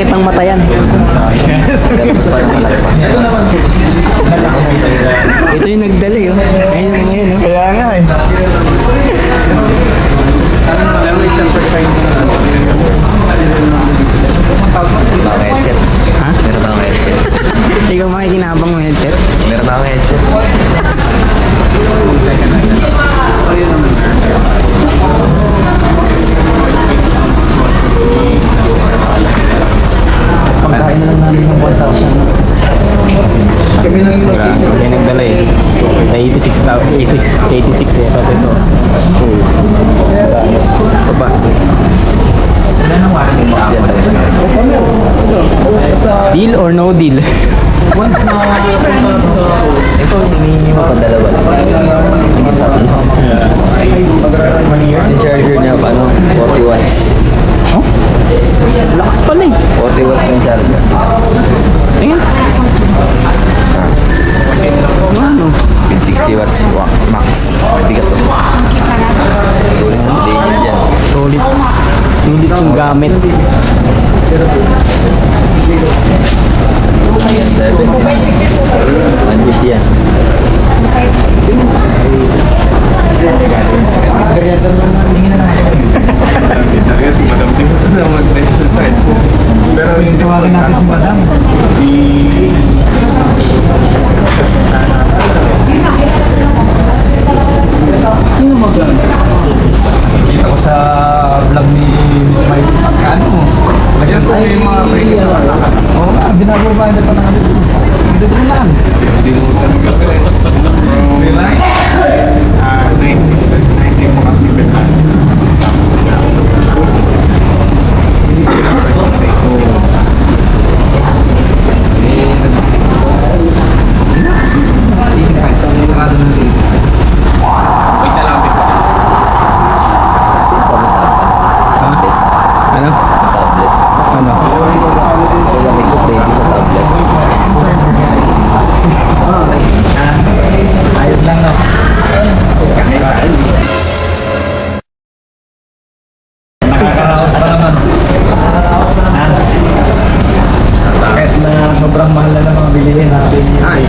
masakit ang mata yan. Ito yung nagdali, oh. Ayun yung ngayon, oh. Kaya nga eh. Bang headset. Ha? Meron bang headset? Ikaw makikinabang mo headset? Meron bang headset? Pagkain na lang namin ng 1,000. Kami nang Kaya nagdala eh. Sa 86 eh. Tapos ito. Ito pa. Deal or no deal? once na sa Ito, hinihingi mo pa dalawa lang. Hingin tatlo. Kasi charger niya, 40 watts. Oh? Lakas pala eh. 40 watts na yung charger. Tingin. Ano? 60 watts max. Bigat to. Sulit na sa Daniel dyan. Solid. Sulit yung gamit. Anjit yan. Si Madam Tim na mag-medical side po. Pero yung tawagin natin si Madam. Sino Nakita ko sa vlog ni Miss May pagkano. Yan po yung mga break sa malakas. Oo nga, binababa na pa ng ano. Hindi din lang. Hindi mo talaga. Diba? 90 mo kasi betal. Tapos na Sarado na siya. wait na lang din pa. Kasi sa tablet. Ano? Tablet. Ano? Lalaki ko baby sa tablet. Ayos lang no. Nakakaraos pa naman. Kahit na sobrang mahal na ng mga bilihin natin. Ay.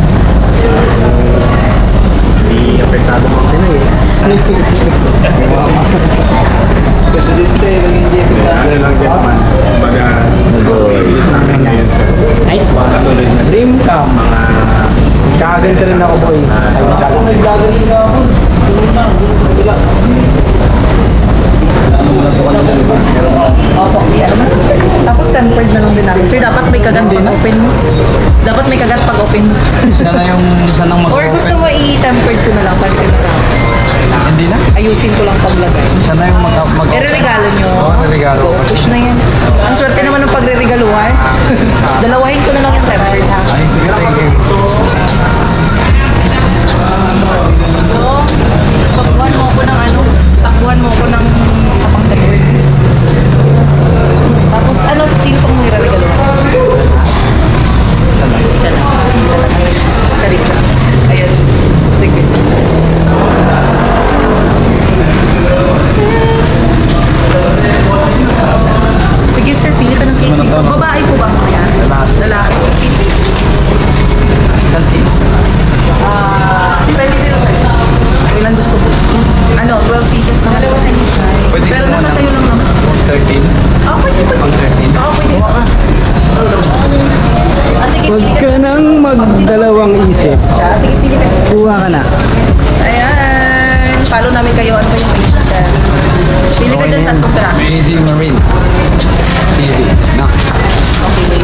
Hindi apektado mga Pinoy eh. Presidente, naging jefe sa Ano lang din naman. Kumbaga, bilis lang din ngayon sa Nice one. katulad na Dream come. mga Kakaganto rin ako, boy. Ako naggagaling ka ako. Tulong na, tulong sa kabila. Tapos tempered na lang din namin. Sir, dapat may kagat pag open mo. Dapat may kagat pag open mo. Siya na yung sanang Or gusto mag-open. mo i-tempered ko na lang pag pinarap. Hindi na. Ayusin ko lang paglagay. Siya na yung mag-open. Ireregalo nyo. Oo, regalo. So, push na yan. Ang swerte naman ng pagre-regaluhan. Dalawahin ko na lang yung tempered ha. Ay, sige, thank you. So, takbuhan mo ko ng ano, takbuhan mo ko ng sa pang tempered. Tapos ano, sino pang mo i-regaluhan? Siya na. Charis lang. Ayan. Sige. Sige sir, pili ka ng casing. Babae po ba mo yan? Lalaki. Sir, pili. Depende sila sa'yo. Ilan gusto mo? Ano, 12 pieces na dalawa na yun. Pero nasa sa'yo lang naman. 13. Pwede. Pang 13. Pwede. Sige, Huwag pili ka ka. nang magdalawang isip. Sige, pili ka. Kuha ka na. Ayan. Follow namin kayo. Ano ba yung page na sir? Pili ka dyan, tatlong pera. PG Marine. PG. No. Okay.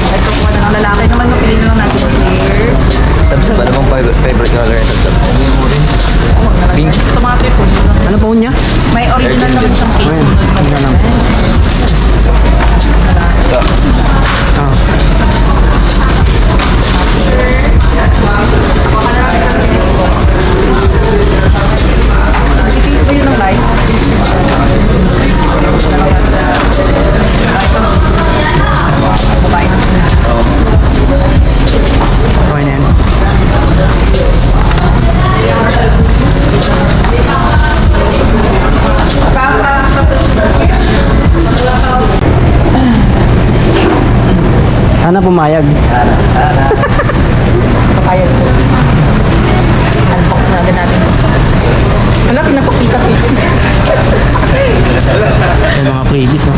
Ito po na ng lalaki naman. Pili na lang natin yung clear. Sab-sab, ano bang favorite color? Sab-sab. Pink. Ito mga trip. Ano pa niya? May original naman siyang case. Sunod mo. Ito. Case ba yun ng live? Sana pumayag. Papayag po. Unbox na agad natin. Wala, pinapakita ko. Yung mga freebies, no?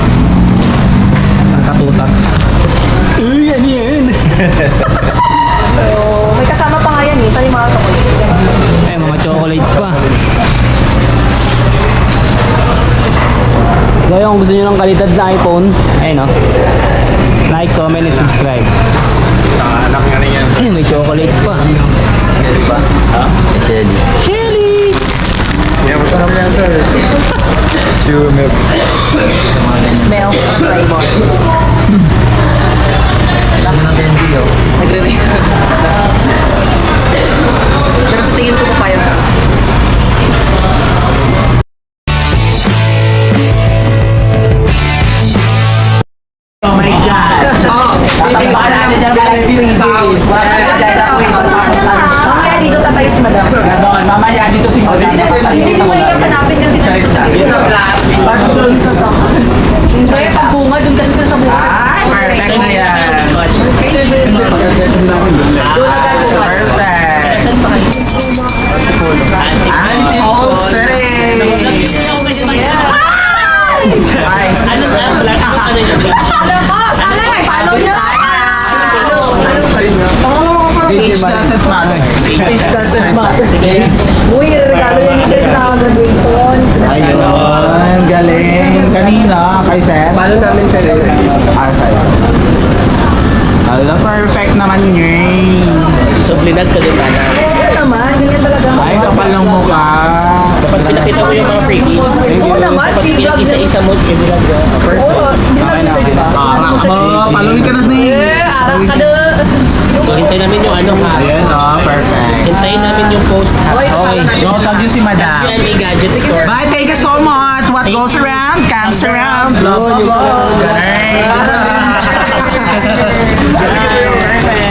Ang katutak. Uy, ano yan? So, may kasama pa nga yan eh. Saan yung mga chocolate? Ay, mga chocolates pa. So, yung gusto nyo ng kalidad na iPhone, ayun, no? Like, comment, and subscribe. Anak nga rin yan. Ay, may chocolates pa. Shelly. Shelly! Yeah, masarap yan, sir. Chew milk. Smell ng flavors. Gusto nyo ng candy, oh. Nagre-re. Pero sa tingin ko papayag. Oh my God! Tatapakan natin dyan mga freebies. Mamaya dito tatayos, madam. Ganon, mamaya dito si Madam. Hindi mo yung hanapin kasi Choice na. Pag doon ka sa... Hindi, pag bunga, dun kasi sila sa bunga. Ay, perfect na yan. Doon agad bunga. Perfect. Anti-all city. Ay, Ano na? Wala ka pa ano yun? Sana may follow niya. age doesn't matter. Age doesn't matter. Uy, regalo niya ni Sir sa graduation. Ayun, galing. Kanina, kay Sir. Paano namin siya rin? Sorry. Ala, perfect naman yun. So, blinag ka din, Ana. Yes naman, ganyan talaga. Ay, kapal ng mukha. Kapag pinakita mo yung mga freebies, Oo naman, kapag big vlog pinag-isa-isa mo, yung vlog ka. Oo, hindi naman isa, di ba? Arak mo, paluin ka na ni. Arak ka na. So, hintayin namin yung ano. Ayun, perfect. Hintayin namin yung post. Oy, Okay. Go, tag yun si Madam. UMA Gadget Store. Bye, thank you so much. What goes around, comes around. Blah, blah, blah.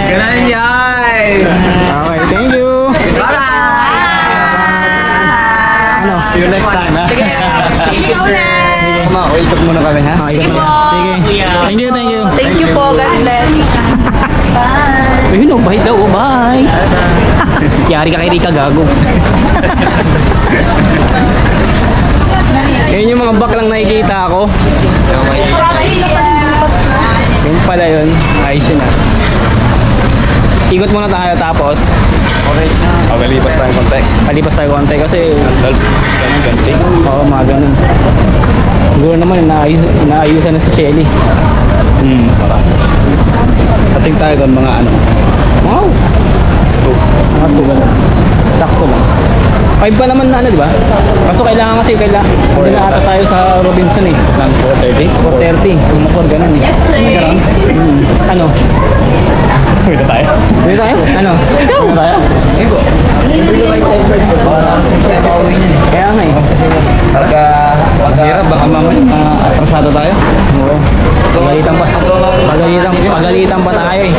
Ganun yan. Okay, thank you. Ano? See you next time, ha? Sige, ikaw na. Ikot muna kami, ha? Okay, Sige po. Sige. Thank you, thank you. Thank you po, God bless. Bye. Ayun, oh, bye daw. Bye. Yari ka kay Rika, gago. Yun yung mga baklang nakikita ako. Yung pala yun. Ayos yun, ah. Ikot muna tayo tapos Okay. Palipas tayo konti. palipas tayo konti kasi Ganun, ganti. oo, mga ganun. Siguro naman inaayusan na si Shelly. Ating tayo doon mga ano. Wow! Mga tugal lang. Sakto lang. 5 pa naman na ano, di ba? Kaso kailangan hindi na ata tayo sa Robinson eh. Lang 4:30. 4:30. Umukor ganun eh. Yes, Ano? Pwede tayo. Pwede tayo? Ano? Ikaw? Pwede tayo. Kaya nga eh. Pagka Hirap, baka mamaya atrasado tayo. Oo. Pagalitan pa tayo eh.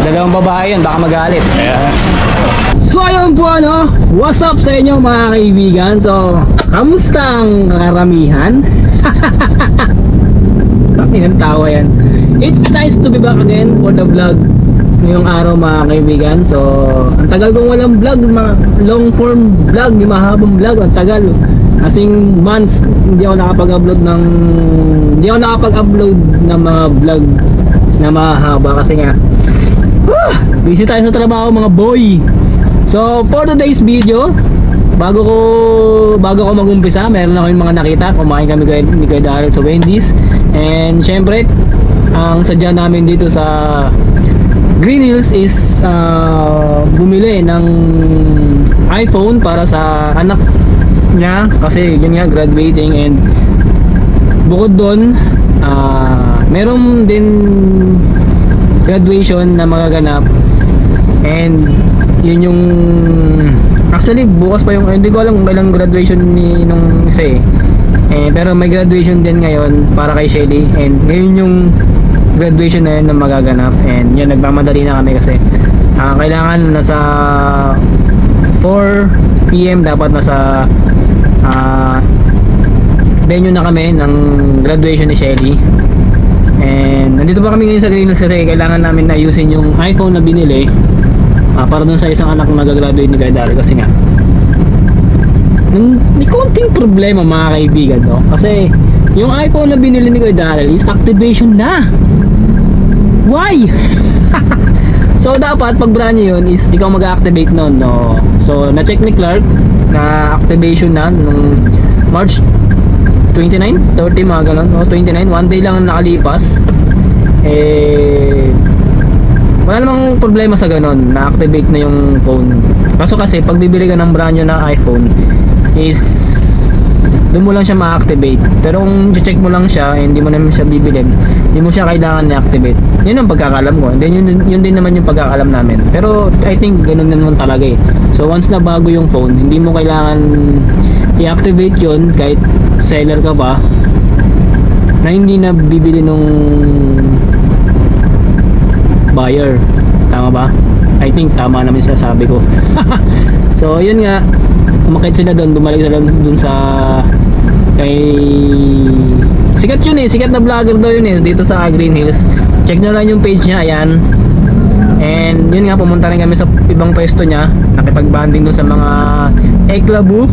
Dalawang babae yun, baka magalit. So ayun po ano, what's up sa inyo mga kaibigan? So, kamusta ang karamihan? Takin ang tawa yan. It's nice to be back again for the vlog ngayong araw mga kaibigan. So, ang tagal kong walang vlog, mga long form vlog, yung mahabang vlog, ang tagal. Kasing months hindi ako nakapag-upload ng mga vlog na mahaba kasi nga busy tayo sa trabaho mga boy. So for today's video, bago ko mag-umpisa, meron ako yung mga nakita. Kumain kami ni Kuya Daryl sa Wendy's. And syempre, ang sadya namin dito sa Green Hills is bumili ng iPhone para sa anak niya kasi yun nga, graduating. And bukod doon, meron din graduation na magaganap. And yun yung actually bukas pa yung, hindi ko alam kung kailang graduation ni nung isa eh, pero may graduation din ngayon para kay Shelly. And ngayon yung graduation na yun na magaganap. And yun, nagmamadali na kami kasi kailangan nasa 4 PM dapat nasa venue na kami ng graduation ni Shelly. And nandito pa kami ngayon sa Green Hills kasi kailangan namin na ayusin yung iPhone na binili para dun sa isang anak na nag-graduate ni Kuya Daryl kasi nga may konting problema mga kaibigan, no? Kasi yung iPhone na binili ni Kuya Daryl is activation na. Why? So dapat pag brand new yun is ikaw mag-activate nun, no? So na-check ni Clark na activation na nung March 29, 30 mga ganun, no? 29, one day lang ang nakalipas. Wala namang problema sa ganun, na-activate na yung phone. Kaso kasi pag bibili ka ng brand new na iPhone is doon mo lang siya ma-activate. Pero kung check mo lang siya hindi mo naman siya bibilin, hindi mo siya kailangan i-activate. Yun ang pagkakalam ko. And then yun din naman yung pagkakalam namin. Pero I think ganun na naman talaga eh. So once na bago yung phone, hindi mo kailangan i-activate yun kahit seller ka pa na hindi na bibili nung buyer. Tama ba? I think tama naman siya sabi ko. So yun nga, umakit sila doon, bumalik sila doon sa kay sikat yun eh, sikat na vlogger daw yun eh dito sa Green Hills. Check nyo lang yung page niya, ayan. And yun nga, pumunta rin kami sa ibang pwesto niya, nakipag-banding doon sa mga Eklabu.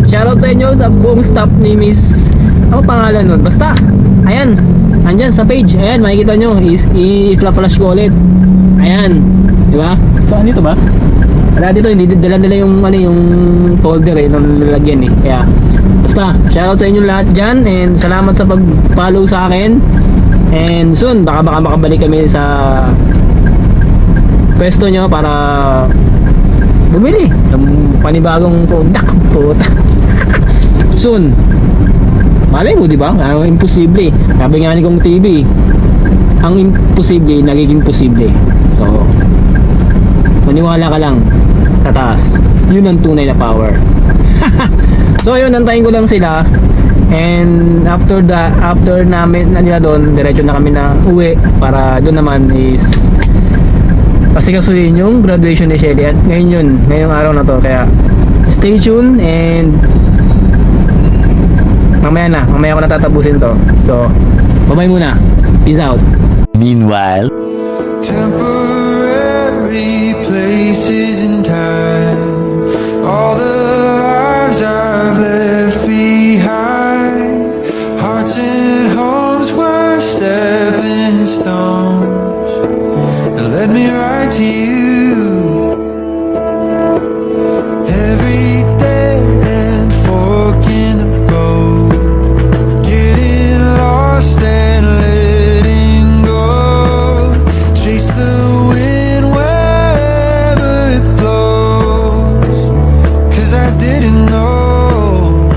Shoutout sa inyo sa buong staff ni Miss, ano pangalan nun? Basta, ayan, andyan sa page, ayan, makikita nyo, i-flash ko ulit. Ayan, di ba? Saan dito ba? Wala dito, hindi dala nila yung ano yung folder eh, nung lalagyan eh. Kaya basta, shoutout sa inyo lahat dyan and salamat sa pag-follow sa akin. And soon, baka makabalik kami sa pwesto nyo para bumili ng panibagong product. Soon. Malay mo, di ba? Imposible. Sabi nga ni Kong TV, ang imposible nagiging posible. So, maniwala ka lang sa taas. Yun ang tunay na power. So yun, nantayin ko lang sila. And after namin nila doon, diretso na kami na uwi para doon naman is pasikasuhin yung graduation ni Shelly. At ngayon yun, ngayong araw na to. Kaya stay tuned and mamaya ko na tatapusin to. So, bye-bye muna. Peace out. Meanwhile, temporary places in time, all the lives I've left behind, hearts and homes were stepping stones that led me right to you. Every dead end fork in the road, getting lost and letting go, chase the wind wherever it blows, 'cause I didn't know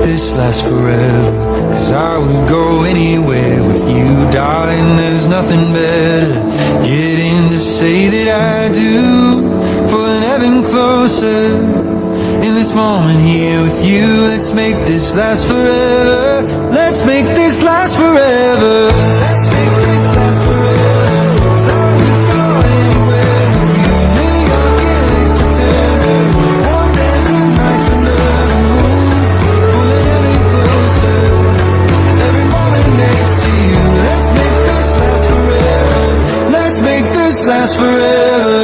this last forever. Cause I would go anywhere with you, darling, there's nothing better. Getting to say that I do, pulling heaven closer. In this moment here with you, let's make this last forever. Let's make this last forever. Let's make this last forever. 'Cause I would go anywhere with you. New York in late September, warm desert nights under the moon, pulling heaven closer. Every moment next to you. Let's make this last forever. Let's make this last forever.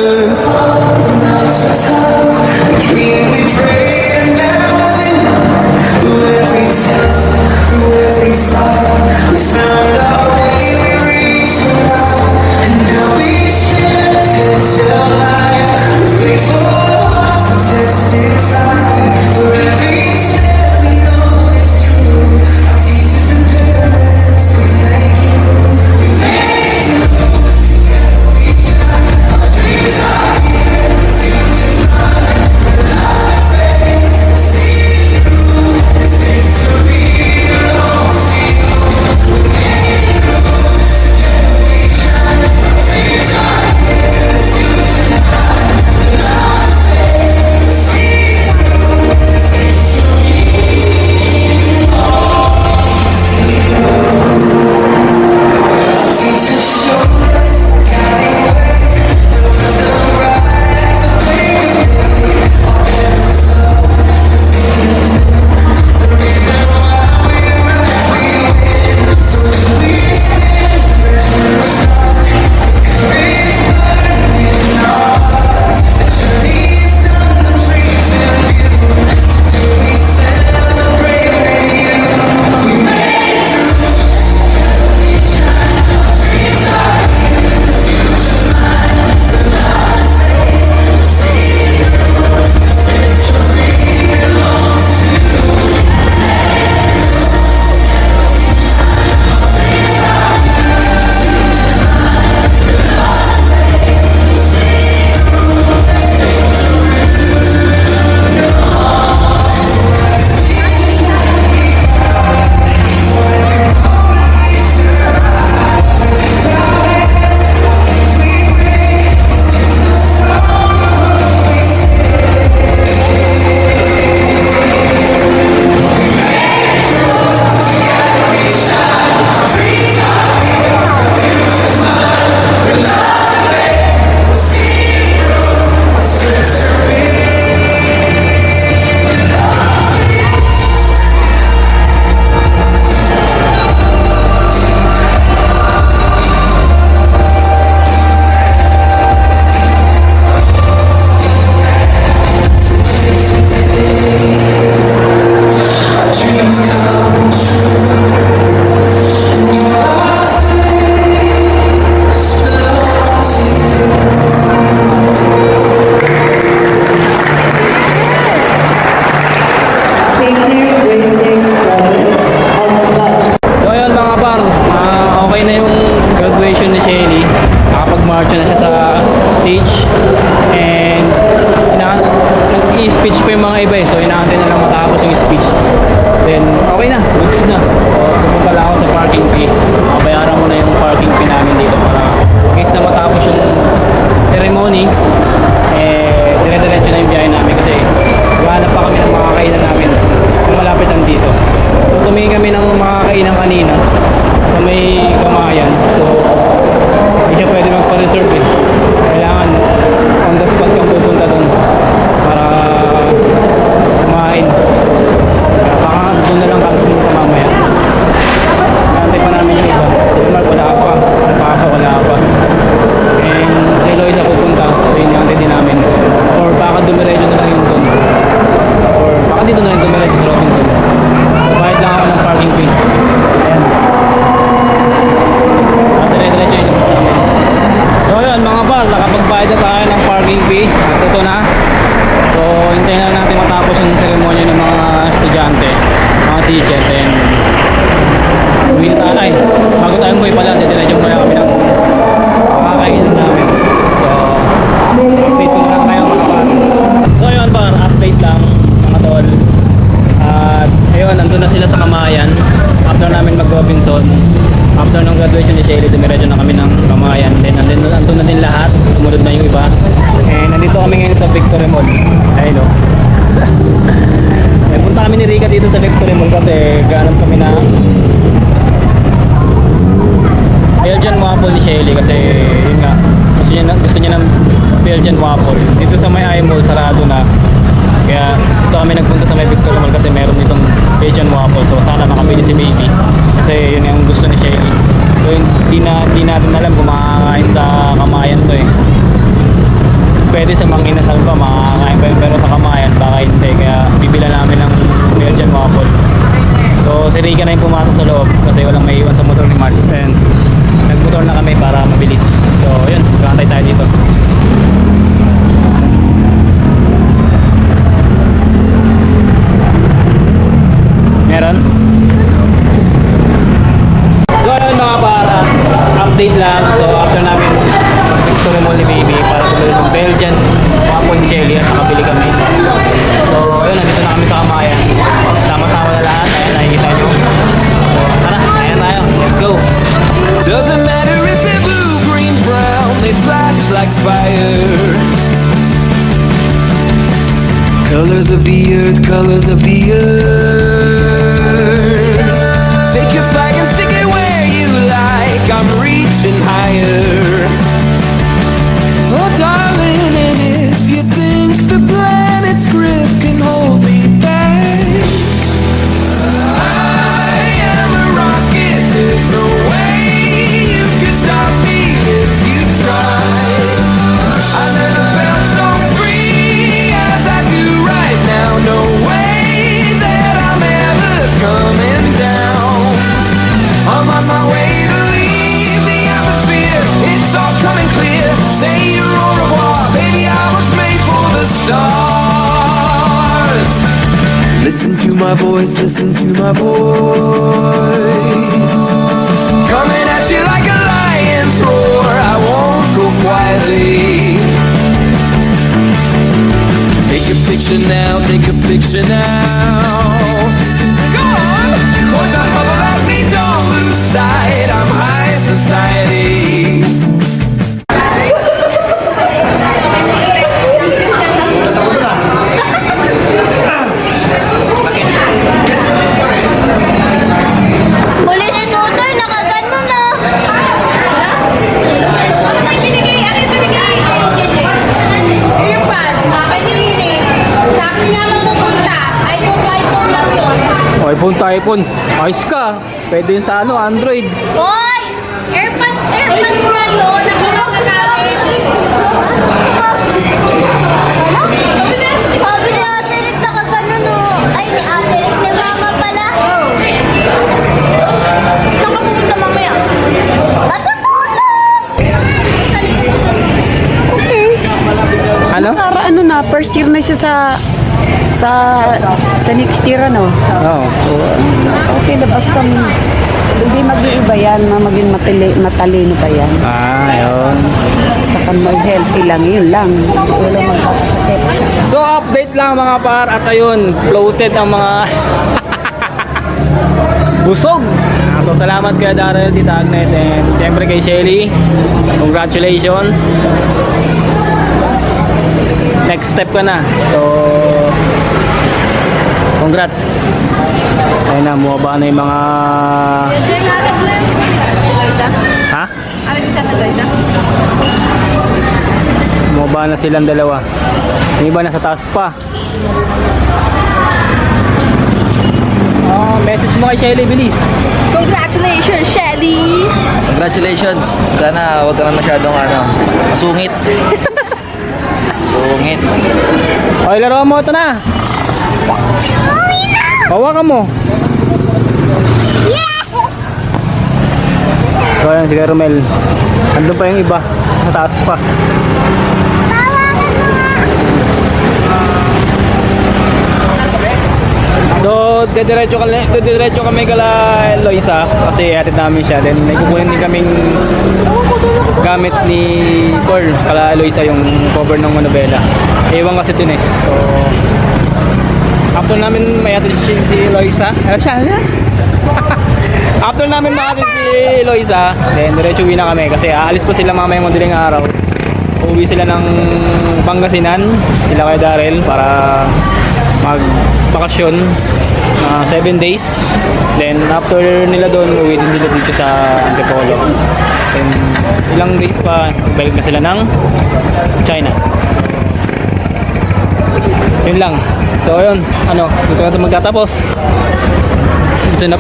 The nights were tough, we dream, we pray, and now was enough. Through every test, through every fight, we found our way, we reached the light, and now we stand heads held high, with grateful hearts we testify. For every step we know it's true, our teachers and parents, we thank you. We made it through, together we shine, our dreams are here, the future's mine. Love, faith, we'll see it through, this victory belongs to you. We made it through, together we shine, our dreams are here, the future's mine. Love, faith, we'll see it through, this victory belongs to you. Our teachers showed us the guiding way, the wisdom rise, the break of day. Our parents love, the feeling the reason why we rise, we win. So we stand, ready to start, courage burning in our hearts. The journey's done, the dreams in view. Today we celebrate with you. We made it through, together we shine. Our dreams are here, the future's mine. The love, faith, we'll see it through. This victory belongs to you. So ayun mga par, okay na yung graduation ni Shelly. Nakapag-march na siya sa stage. And nag-i-speech pa yung mga iba eh. So inaantay na lang matapos yung speech. Then okay na, goods na. So pupunta lang ako sa parking fee. Bayaran mo na yung parking fee namin dito para in case na matapos yung ceremony, eh dire-diretso na yung biyahe namin kasi gahanap pa kami ng mga kainan namin kung malapit lang dito. So tumingin kami ng mga kainan kanina sa may Kamayan. So hindi siya pwede magpa-reserve eh. Kailangan on the spot kang pupunta doon para kumain. Baka doon na lang kami pumunta mamaya. Nantay pa namin yung iba. Si Mark wala pa, Papa wala pa. And si Eloisa pupunta. So yun yung antay din namin. Or baka dumiretso na lang yung doon. Or baka dito na lang dumiretso sa Robinson. So bayad lang ako ng parking fee. Ayan. At dire-diretso yun yung namin. So yun mga par, nakapagbayad na tayo ng parking fee. At ito na. So hintayin na natin matapos yung seremonya ng mga estudyante, mga teacher. Then uwi na tayo. Ay, bago tayo umuwi pala, didiretso muna kami ng makakainan namin. So update ko na lang kayo mga par. So yun par, update lang mga tol. At ayun, nandun na namin mag-Robinson. After ng graduation ni Shelly, dumiretso na kami ng Kamayan. Then andun na din lahat, sumunod na yung iba. And nandito kami ngayon sa Victory Mall. Ayun o. Punta kami ni Rika dito sa Victory Mall kasi ganap kami na Belgian waffle ni Shelly kasi yun nga, gusto niya ng Belgian waffle. Dito sa may I-Mall, sarado na. Kaya ito kami nagpunta sa may Victory Mall kasi meron ditong Belgian waffle. So sana makabili si baby kasi yun yung gusto ni Shelly. So hindi natin alam kung makakain sa Kamayan to eh. Pwede sa Manginasal pa makakain pa yun, pero sa Kamayan baka hindi. Kaya bibila namin ng Belgian waffle. So si Rika na yung pumasok sa loob kasi walang may iwan sa motor ni Mark. And nagmotor na kami para mabilis. So yun, kakantay tayo dito. Meron? So ayun mga para, update lang. So after namin Victory Mall ni baby para tuloy ng Belgian waffle ni Shelly at nakabili kami. So ayun, nandito na kami sa Kamayan. Sama-sama na lahat. Ayan, nakikita nyo. So tara, ayan tayo. Let's go. Doesn't matter if they're blue, green, brown, they flash like fire. Colors of the earth, colors of the earth. Take your flag and stick it where you like. I'm reaching higher. Oh, darling, and if you think the planet's grip can hold me back, I am a rocket. There's no way you can stop me if you try. I never felt so free as I do right now. No way that I'm ever coming down. I'm on my way to leave the atmosphere. It's all coming clear. Say your au revoir, baby. I was made for the stars. Listen to my voice, listen to my voice. Coming at you like a lion's roar. I won't go quietly. Take a picture now, take a picture now. Go on, hold the bubble at me, don't lose sight. I'm high society. Huli si Tutoy, nakagano na. iPhone. Ayos ka. Pwede yun sa ano, Android. Hoy! Airpods nga yun. Nakita ka namin. Sabi ni Ate Rick, nakagano no. Ay, ni Ate Rick, ni Mama pala. Saan ka pumunta mamaya? Natutulog! Okay. Ano? Para ano na, first year na siya sa next year ano. Oo. Okay na basta hindi mag-iiba yan, maging matalino pa yan. Yun. Saka mag-healthy lang, yun lang. Wala magkakasakit. So update lang mga par at ayun, floated ang mga busog. So salamat kay Darrell, Tita Agnes, and siyempre kay Shelly. Congratulations. Next step ka na. So congrats. Ayun na, bumaba na yung mga... Ha? Bumaba na silang dalawa. Yung iba nasa taas pa. Message mo kay Shelly, bilis. Congratulations, Shelly! Congratulations. Sana wag ka na masyadong masungit. Sungit. Okay, laro mo. Ito na. Hawakan mo. So ayan si Romel. Andun pa yung iba. Sa taas pa. So didiretso kami kala Eloisa kasi hatid namin siya. Then may kukunin din kaming gamit ni Paul kala Eloisa, yung cover ng Manobela. Ewan kasi din eh. So after namin may hatid si Eloisa. After namin makatid si Loisa, then diretso uwi na kami kasi aalis pa sila mamayang madaling araw. Uuwi sila ng Pangasinan, sila kay Darrell para mag-bakasyon 7 days. Then after nila doon, uwi din sila dito sa Antipolo. Then ilang days pa, balik na sila ng China. Yun lang. So ayun, dito na ito magtatapos. Dito na,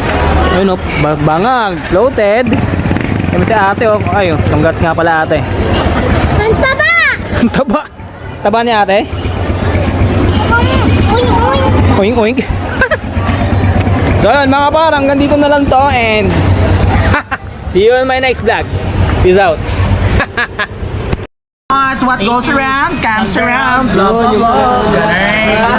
ayun bangag, floated. Kaya si ate, ayun, congrats nga pala ate. Ang taba! Ang taba. Taba ni ate? Oink oink. So yun mga par, hanggang dito na lang to and see you in my next vlog. Peace out. What goes around comes around. Blah, blah, blah.